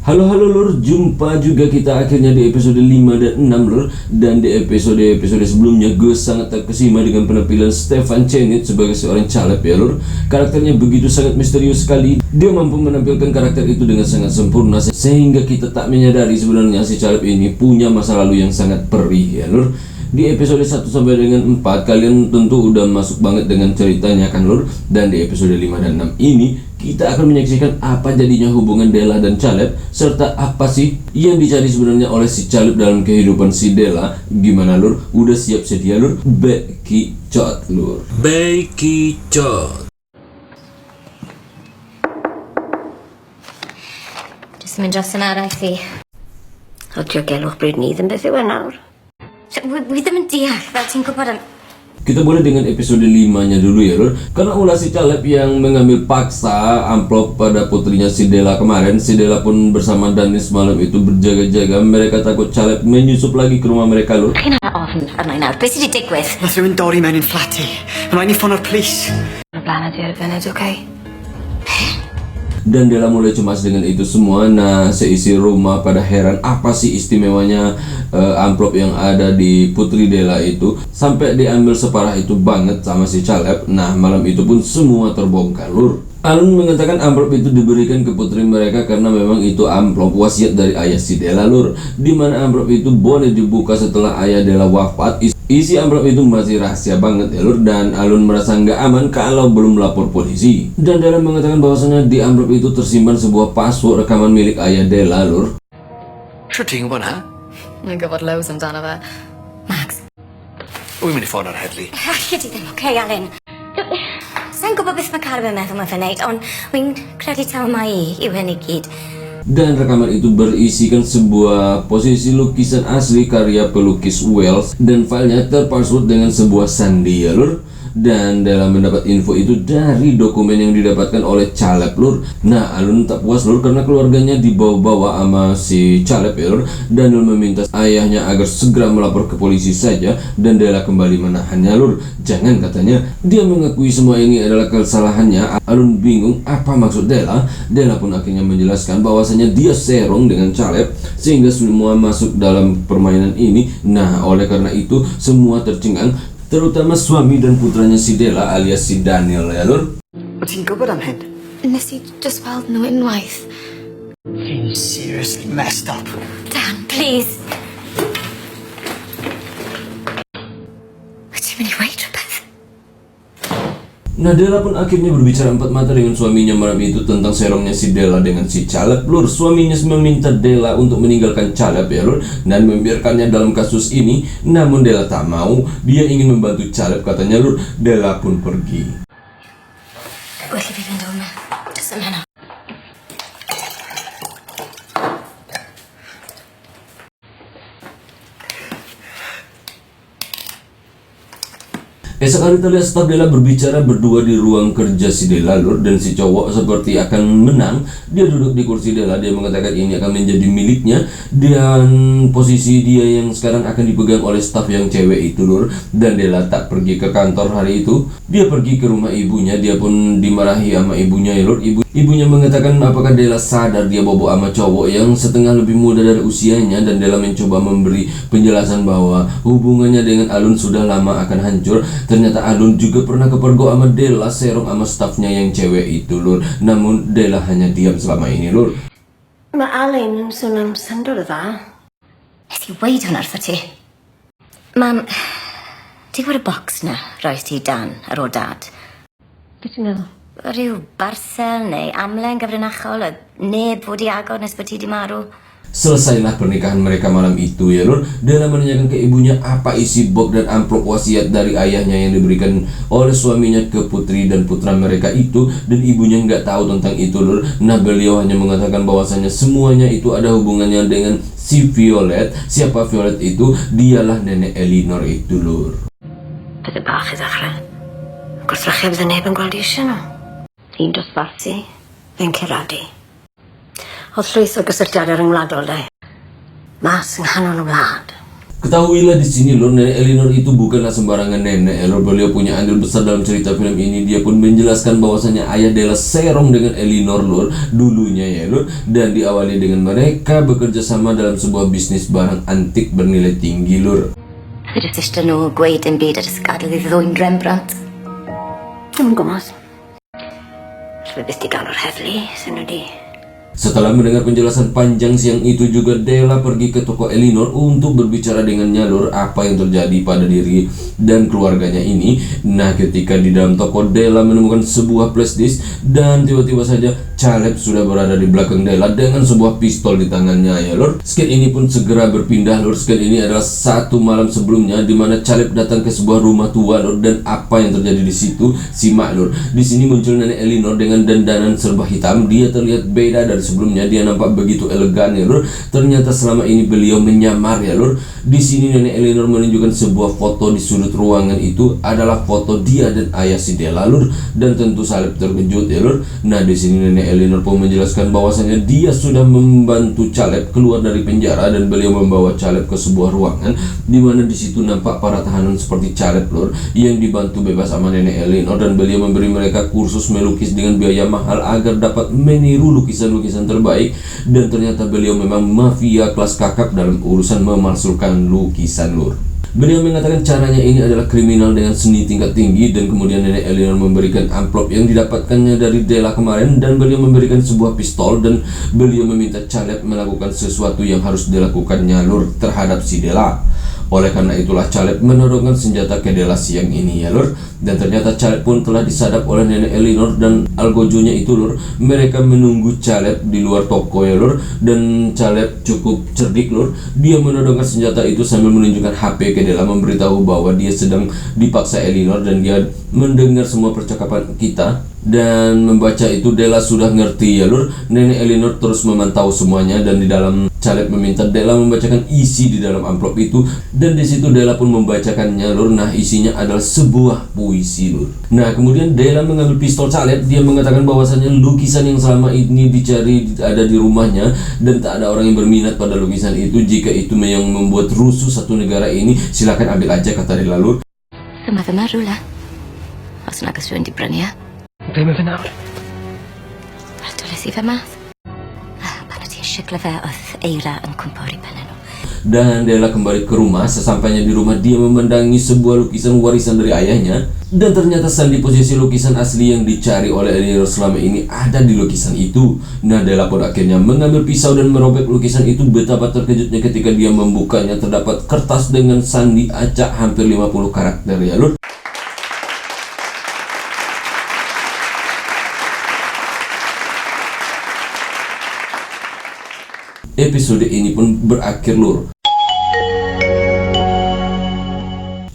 Halo lur, jumpa juga kita akhirnya di episode 5 dan 6 lur. Dan di episode sebelumnya gue sangat terkesima dengan penampilan Stefan Cenit sebagai seorang caleb ya lur. Karakternya begitu sangat misterius sekali. Dia mampu menampilkan karakter itu dengan sangat sempurna sehingga kita tak menyadari sebenarnya si caleb ini punya masa lalu yang sangat perih ya lur. Di episode 1 sampai dengan 4 kalian tentu udah masuk banget dengan ceritanya kan lur. Dan di episode 5 dan 6 ini kita akan menyaksikan apa jadinya hubungan Della dan Caleb, serta apa sih yang dicari sebenarnya oleh si Caleb dalam kehidupan si Della. Gimana lur? Udah siap sedia lur? Beki cot lur. Beki cot. Jyst yn mynd dros yn arall i. Hodio gelwch bryd ni ddim beth yw e nawr. Wi ddim yn deall, fel ti'n gwybod am... Kita boleh dengan episode 5-nya dulu ya lur. Karena ulah si Caleb yang mengambil paksa amplop pada putrinya si Della kemarin. Si Della pun bersama Danis malam itu berjaga-jaga. Mereka takut Caleb menyusup lagi ke rumah mereka lur. Chi'n ofn arna i nawr, beth sydd wedi digwydd? Nath rhywun dorri mewn i'n fflat i. Ymlaen i ffono'r police. Y blaen ydi ar y funud, oce? Dan Della mulai cemas dengan itu semua. Nah, seisi rumah pada heran apa sih istimewanya amplop yang ada di putri Della itu sampai diambil separah itu banget sama si Caleb. Nah, malam itu pun semua terbongkar lur. Alun mengatakan amplop itu diberikan ke putri mereka karena memang itu amplop wasiat dari ayah si Della lur. Dimana amplop itu boleh dibuka setelah ayah Della wafat. Isi amplop itu masih rahasia banget ya lur, dan Alun merasa nggak aman kalau belum melapor polisi. Dan Della mengatakan bahwasanya di amplop itu tersimpan sebuah password rekaman milik ayah Della lur. Siwr ti'n gwybod na? Mae'n gwybod loads amdano fe. Max. Wy'n mynd i ffono'r heddlu. Alli di ddim, oce, Alun. Sa'n gwybod beth mae Carwyn yn meddwl mae'n wneud, ond wy'n credu taw mai yw hyn i gyd. Dan rekaman itu berisikan sebuah posisi lukisan asli karya pelukis Wells, dan filenya terpassword dengan sebuah sandi ya lur. Dan Della mendapat info itu dari dokumen yang didapatkan oleh Caleb lur. Nah, Alun tak puas lur karena keluarganya dibawa-bawa sama si Caleb ya lur. Dan Alun meminta ayahnya agar segera melapor ke polisi saja, dan Della kembali menahannya lur. Jangan, katanya. Dia mengakui semua ini adalah kesalahannya. Alun bingung apa maksud Della. Della pun akhirnya menjelaskan bahwasanya dia serong dengan Caleb sehingga semua masuk dalam permainan ini. Nah, oleh karena itu semua tercengang, terutama suami dan putranya si Della alias si Daniel ya lur. O ti'n gwybod am hyn? Nes i just weld nhw unwaith. Fi'n seriously messed up. Dan, please. Wyt ti'n mynd i weid rhywbeth? Nah, Della pun akhirnya berbicara empat mata dengan suaminya malam itu tentang serongnya si Della dengan si Caleb lur. Suaminya meminta Della untuk meninggalkan Caleb ya lur, dan membiarkannya dalam kasus ini. Namun Della tak mau. Dia ingin membantu Caleb, katanya lur. Della pun pergi. Well i fi fynd o'ma. Jyst yn heno. Esok hari terlihat staf Della berbicara berdua di ruang kerja si Della lur, dan si cowok seperti akan menang. Dia duduk di kursi Della, dia mengatakan ini akan menjadi miliknya, dan posisi dia yang sekarang akan dipegang oleh staf yang cewek itu lur. Dan Della tak pergi ke kantor hari itu, dia pergi ke rumah ibunya. Dia pun dimarahi sama ibunya ya lur. Ibunya mengatakan apakah Della sadar dia bobo sama cowok yang setengah lebih muda dari usianya. Dan Della mencoba memberi penjelasan bahwa hubungannya dengan Alun sudah lama akan hancur. Ternyata Alun juga pernah kepergok sama Della, serong sama stafnya yang cewek itu lur. Namun Della hanya diam selama ini lur. Mae Alun yn sôn am syndod o dda. Nes i weid hwnna wrtho ti. Mam, ti'n gwybod y bocs na roes ti Dan ar ôl dad? Beth ti'n meddwl? Rhyw barsel neu amlen gyfrinachol a neb fod i agor nes bod ti di marw. Selesailah pernikahan mereka malam itu ya lur. Della menanyakan ke ibunya apa isi box dan amplop wasiat dari ayahnya yang diberikan oleh suaminya ke putri dan putra mereka itu, dan ibunya nggak tahu tentang itu lur. Nah, beliau hanya mengatakan bahwasanya semuanya itu ada hubungannya dengan si Violet. Siapa Violet itu? Dialah nenek Elinor itu lur. Bydde bach i ddechrau. Gwrthrychau bydde neb yn gweld eisiau nhw. Un dosbarthu, fe'n Ceradi. Oedd llwyth o gysylltiadau ryngwladol de. Mas yng nghanol y wlad. Ketahuilah di sini lor, nenek Eleanor itu bukanlah sembarangan nenek lor. Beliau punya andil besar dalam cerita film ini. Dia pun menjelaskan bahwasanya ayah Della serong dengan Eleanor lor dulunya ya lor, dan diawali dengan mereka bekerja sama dalam sebuah bisnis barang antik bernilai tinggi lor. Ydych eisiau nhw gweud yn byd ar ysgadl i ddwy'n Rembrandt? Dwi'n gwybod. Rwy'n byth di gael o'r heddlu, sy'n nhw di. Setelah mendengar penjelasan panjang siang itu juga Della pergi ke toko Eleanor untuk berbicara dengannya lor apa yang terjadi pada diri dan keluarganya ini. Nah, ketika di dalam toko Della menemukan sebuah flash disk dan tiba-tiba saja Caleb sudah berada di belakang Della dengan sebuah pistol di tangannya ya lor. Skit ini pun segera berpindah lor. Skit ini adalah satu malam sebelumnya di mana Caleb datang ke sebuah rumah tua lor, dan apa yang terjadi di situ simak lor. Di sini muncul nenek Eleanor dengan dandanan serba hitam. Dia terlihat beda dari sebelumnya, dia nampak begitu elegan ya lor. Ternyata selama ini beliau menyamar ya lor. Di sini nenek Eleanor menunjukkan sebuah foto di sudut ruangan, itu adalah foto dia dan ayah si Della lor, dan tentu Caleb terkejut ya lor. Nah, di sini nenek Eleanor pun menjelaskan bahwasanya dia sudah membantu Caleb keluar dari penjara, dan beliau membawa Caleb ke sebuah ruangan di mana di situ nampak para tahanan seperti Caleb lor yang dibantu bebas sama nenek Eleanor, dan beliau memberi mereka kursus melukis dengan biaya mahal agar dapat meniru lukisan-lukisan terbaik. Dan ternyata beliau memang mafia kelas kakap dalam urusan memalsukan lukisan lur. Beliau mengatakan caranya ini adalah kriminal dengan seni tingkat tinggi, dan kemudian nenek Eleanor memberikan amplop yang didapatkannya dari Della kemarin, dan beliau memberikan sebuah pistol, dan beliau meminta Caleb melakukan sesuatu yang harus dilakukannya lur terhadap si Della. Oleh karena itulah Caleb menodongkan senjata ke Della siang ini ya lur, dan ternyata Caleb pun telah disadap oleh nenek Eleanor dan algojonya itu lur. Mereka menunggu Caleb di luar toko ya lur, dan Caleb cukup cerdik lur. Dia menodongkan senjata itu sambil menunjukkan HP ke Della, memberitahu bahwa dia sedang dipaksa Eleanor, dan dia mendengar semua percakapan kita dan membaca itu. Della sudah ngerti ya lur. Nenek Eleanor terus memantau semuanya, dan di dalam Caleb meminta Della membacakan isi di dalam amplop itu, dan di situ Della pun membacakannya lur. Nah, isinya adalah sebuah puisi lur. Nah, kemudian Della mengambil pistol Caleb. Dia mengatakan bahwasanya lukisan yang selama ini dicari ada di rumahnya, dan tak ada orang yang berminat pada lukisan itu. Jika itu yang membuat rusuh satu negara ini, silakan ambil aja, kata Della lur. Dyma fy marw la. Os nag oes rhywun di brynu e. Ble mae fe nawr? Wel, doles i fy math. Pan o ti'n siglo fe, oedd eira yn cwmpo ar ei penne nhw. Dan Della kembali ke rumah. Sesampainya di rumah, dia memandangi sebuah lukisan warisan dari ayahnya, dan ternyata sandi posisi lukisan asli yang dicari oleh Eleanor selama ini ada di lukisan itu. Nah, Della pun akhirnya mengambil pisau dan merobek lukisan itu. Betapa terkejutnya ketika dia membukanya, terdapat kertas dengan sandi acak hampir 50 karakter ya lur. Episode ini pun berakhir lur.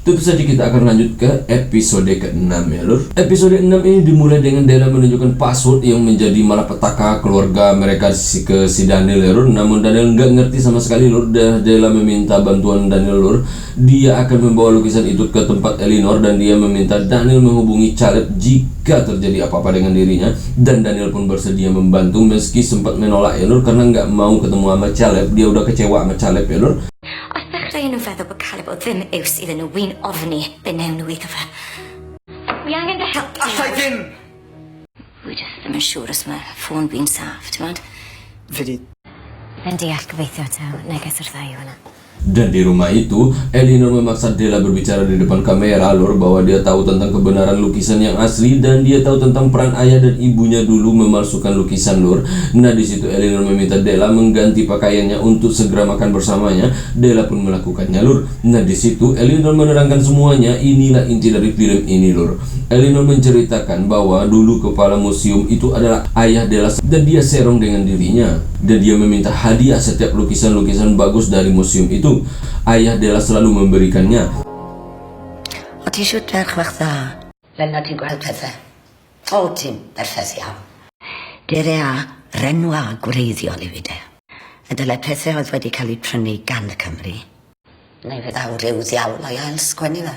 Tentu saja kita akan lanjut ke episode ke-6 ya lur. Episode 6 ini dimulai dengan Della menunjukkan password yang menjadi malapetaka keluarga mereka ke si Daniel ya lur. Namun Daniel nggak ngerti sama sekali lur. Della meminta bantuan Daniel lur. Dia akan membawa lukisan itu ke tempat Eleanor, dan dia meminta Daniel menghubungi Caleb jika terjadi apa-apa dengan dirinya. Dan Daniel pun bersedia membantu meski sempat menolak ya lur, karena nggak mau ketemu sama Caleb. Dia udah kecewa sama Caleb ya lur. Os dechrau nhw'n feddwl bod Caleb o ddim iws iddyn nhw, wy'n ofni be newn nhw iddo fe. Wi angen dy help. Allai ddim! Wi jyst ddim yn siŵr os mae ffôn fi'n saff, ti'n modd? Fe di... Yn deall gobeithio taw, neges wrtha i hwnna. Dan di rumah itu, Eleanor memaksa Della berbicara di depan kamera lur, bahwa dia tahu tentang kebenaran lukisan yang asli, dan dia tahu tentang peran ayah dan ibunya dulu memalsukan lukisan lur. Nah, di situ Eleanor meminta Della mengganti pakaiannya untuk segera makan bersamanya. Della pun melakukannya lur. Nah, di situ Eleanor menerangkan semuanya. Inilah inti dari film ini lur. Eleanor menceritakan bahwa dulu kepala museum itu adalah ayah Della, dan dia serong dengan dirinya, dan dia meminta hadiah setiap lukisan-lukisan bagus dari museum itu. Ayah Della selalu memberikannya. O ti'n siwt ferch fach dda? Lenna ti'n gweld pethau? O ti'n berffes iawn. Dere a renwa gwreiddiol i fi de. Y dylai pethau oedd wedi cael eu prynu gan y Cymru. Neu fe ddaw ryw ddiawl o'i ail sgwennu fe.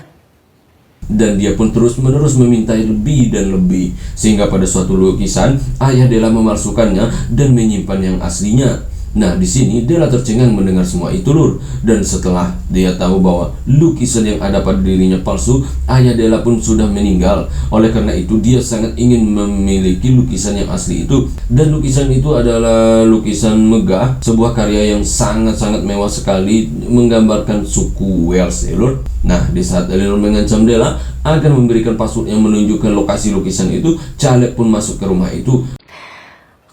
Dan dia pun terus-menerus meminta lebih dan lebih, sehingga pada suatu lukisan ayah Della memalsukannya dan menyimpan yang aslinya. Nah, di sini Della tercengang mendengar semua itu, Lur. Dan setelah dia tahu bahwa lukisan yang ada pada dirinya palsu, ayah Della pun sudah meninggal. Oleh karena itu, dia sangat ingin memiliki lukisan yang asli itu. Dan lukisan itu adalah lukisan megah, sebuah karya yang sangat-sangat mewah sekali, menggambarkan suku Wales, ya, Lur. Nah, di saat Eleanor mengancam Della akan memberikan password yang menunjukkan lokasi lukisan itu, Caleb pun masuk ke rumah itu.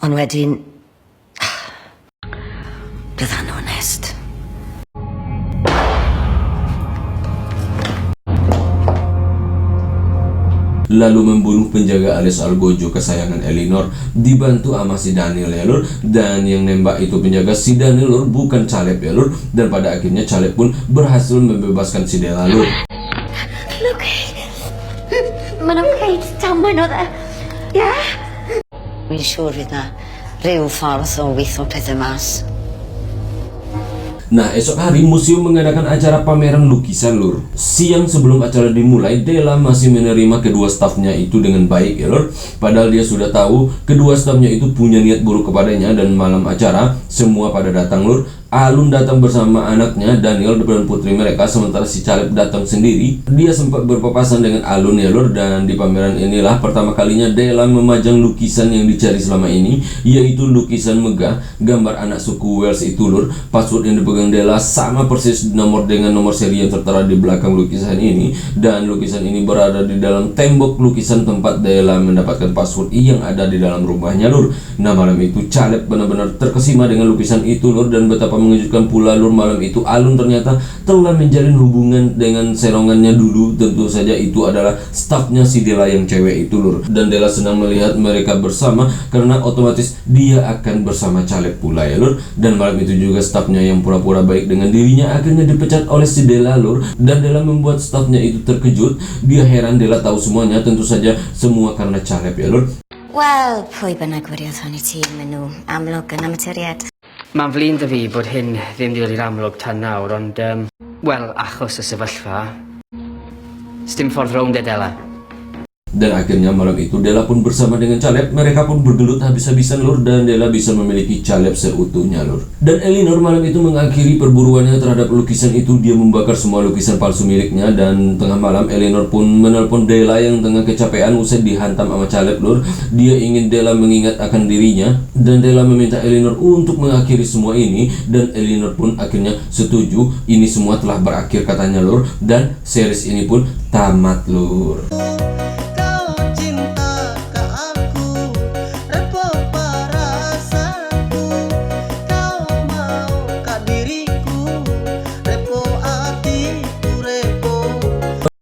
Ond wedyn... Bydd yn onest. Lalu membunuh penjaga alias Algojo kesayangan Eleanor, dibantu sama si Daniel, ya, Lur. Dan yang nembak itu penjaga si Daniel, Lur, bukan Caleb, ya, Lur. Dan pada akhirnya Caleb pun berhasil membebaskan si Della, Lur. Look, maen nhw'n gweud damwain o dde. Yeah? Wi'n siŵr fydd na rhyw ffordd o weithio pethau mas. Nah, esok hari museum mengadakan acara pameran lukisan, Lur. Siang sebelum acara dimulai, Della masih menerima kedua stafnya itu dengan baik, ya, Lur. Padahal dia sudah tahu kedua stafnya itu punya niat buruk kepadanya. Dan malam acara semua pada datang, Lur. Alun datang bersama anaknya Daniel dan putri mereka, sementara si Caleb datang sendiri. Dia sempat berpapasan dengan Alun, ya, Lur. Dan di pameran inilah pertama kalinya Della memajang lukisan yang dicari selama ini, yaitu lukisan megah gambar anak suku Wales itu, Lur. Password yang dipegang Della sama persis nomor dengan nomor seri yang tertera di belakang lukisan ini. Dan lukisan ini berada di dalam tembok lukisan tempat Della mendapatkan password yang ada di dalam rumahnya, Lur. Nah, malam itu Caleb benar-benar terkesima dengan lukisan itu, Lur. Dan betapa mengejutkan pula, Lur, malam itu Alun ternyata telah menjalin hubungan dengan serongannya dulu. Tentu saja itu adalah stafnya si Della yang cewek itu, Lur. Dan Della senang melihat mereka bersama karena otomatis dia akan bersama Caleb pula, ya, Lur. Dan malam itu juga stafnya yang pura-pura baik dengan dirinya akhirnya dipecat oleh si Della, Lur. Dan Della membuat stafnya itu terkejut. Dia heran Della tahu semuanya, tentu saja semua karena Caleb, ya, Lur. Wel, pwy bynnag wiriodd hon i ti, maen nhw amlwg yn amaturiad. Mae'n flin dy fi bod hyn ddim di wedi'r amlwg tan nawr, ond, wel, achos y sefyllfa, s'dim ffordd rownd e, Della. Dan akhirnya malam itu Della pun bersama dengan Caleb. Mereka pun bergelut habis-habisan, Lur. Dan Della bisa memiliki Caleb seutuhnya, Lur. Dan Eleanor malam itu mengakhiri perburuannya terhadap lukisan itu. Dia membakar semua lukisan palsu miliknya. Dan tengah malam Eleanor pun menelpon Della yang tengah kecapean usai dihantam sama Caleb, Lur. Dia ingin Della mengingat akan dirinya. Dan Della meminta Eleanor untuk mengakhiri semua ini. Dan Eleanor pun akhirnya setuju. Ini semua telah berakhir, katanya, Lur. Dan series ini pun tamat, Lur.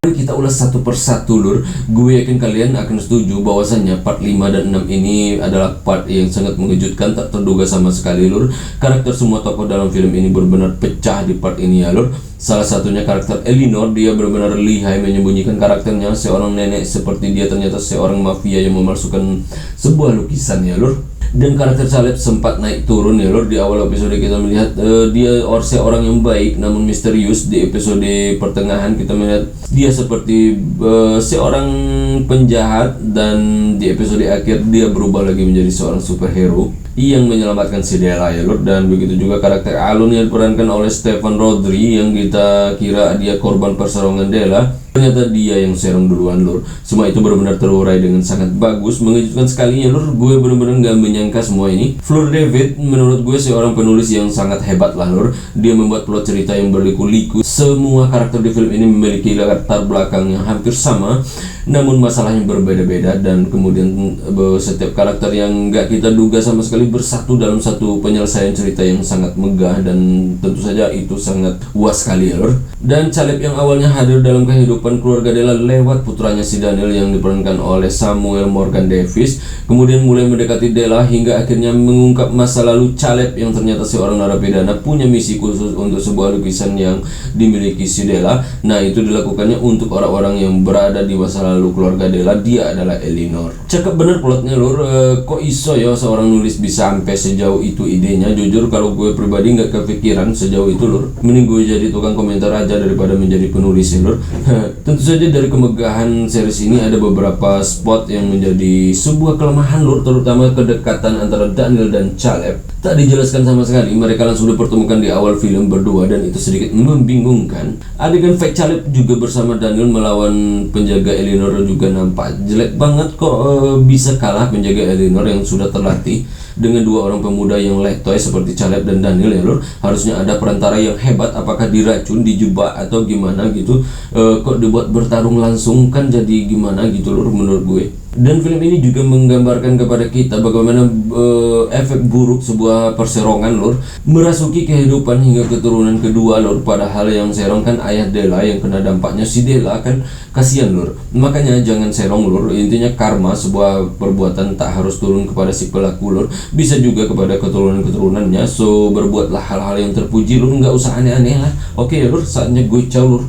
Kita ulas satu persatu, Lur. Gue yakin kalian akan setuju bahwasannya part 5 dan 6 ini adalah part yang sangat mengejutkan, tak terduga sama sekali, Lur. Karakter semua tokoh dalam film ini benar-benar pecah di part ini, ya, Lur. Salah satunya karakter Eleanor. Dia benar-benar lihai menyembunyikan karakternya. Seorang nenek seperti dia ternyata seorang mafia yang memalsukan sebuah lukisan, ya, Lur. Dan karakter Caleb sempat naik turun, ya, Lur. Di awal episode kita melihat dia seorang yang baik namun misterius. Di episode pertengahan kita melihat dia seperti seorang penjahat. Dan di episode akhir dia berubah lagi menjadi seorang superhero yang menyelamatkan si Della, ya, Lur. Dan begitu juga karakter Alun yang diperankan oleh Stephen Rodri, yang kita kira dia korban perserongan Della, ternyata dia yang serong duluan, Lur. Semua itu benar-benar terurai dengan sangat bagus, mengejutkan sekali, ya, Lur. Gue benar-benar gak menyangka semua ini. Fleur David menurut gue seorang penulis yang sangat hebat lah, Lur. Dia membuat plot cerita yang berliku-liku. Semua karakter di film ini memiliki latar belakang yang hampir sama, namun masalahnya berbeda-beda. Dan kemudian setiap karakter yang gak kita duga sama sekali bersatu dalam satu penyelesaian cerita yang sangat megah. Dan tentu saja itu sangat puas sekali, ya, Lur. Dan Caleb yang awalnya hadir dalam kehidupan keluarga Della lewat putranya si Daniel yang diperankan oleh Samuel Morgan Davis, kemudian mulai mendekati Della hingga akhirnya mengungkap masa lalu Caleb yang ternyata seorang narapidana punya misi khusus untuk sebuah lukisan yang dimiliki si Della. Nah, itu dilakukannya untuk orang-orang yang berada di masa lalu keluarga Della. Dia adalah Eleanor. Cakep bener plotnya, Lur. Kok iso ya seorang nulis bisa sampai sejauh itu idenya? Jujur kalau gue pribadi nggak kepikiran sejauh itu, Lur. Mending gue jadi tukang komentar aja cerita daripada menjadi penulis ya lur. Tentu saja dari kemegahan series ini ada beberapa spot yang menjadi sebuah kelemahan lur, terutama kedekatan antara Daniel dan Caleb. Tak dijelaskan sama sekali, mereka langsung dipertemukan di awal film berdua dan itu sedikit membingungkan. Adegan fight Caleb juga bersama Daniel melawan penjaga Eleanor juga nampak jelek banget kok. Bisa kalah penjaga Eleanor yang sudah terlatih dengan dua orang pemuda yang letoy seperti Caleb dan Daniel ya lur. Harusnya ada perantara yang hebat, apakah diracun, dijebak atau gimana gitu. Kok dibuat bertarung langsung kan jadi gimana gitu lur menurut gue. Dan film ini juga menggambarkan kepada kita bagaimana efek buruk sebuah perserongan lur merasuki kehidupan hingga keturunan kedua lur. Padahal yang serong kan ayah Della, yang kena dampaknya si Della kan kasihan lur. Makanya jangan serong lur. Intinya karma sebuah perbuatan tak harus turun kepada si pelaku lur, bisa juga kepada keturunan-keturunannya. So berbuatlah hal-hal yang terpuji lur, nggak usah aneh-aneh lah. Oke lur, saatnya gue caw lur.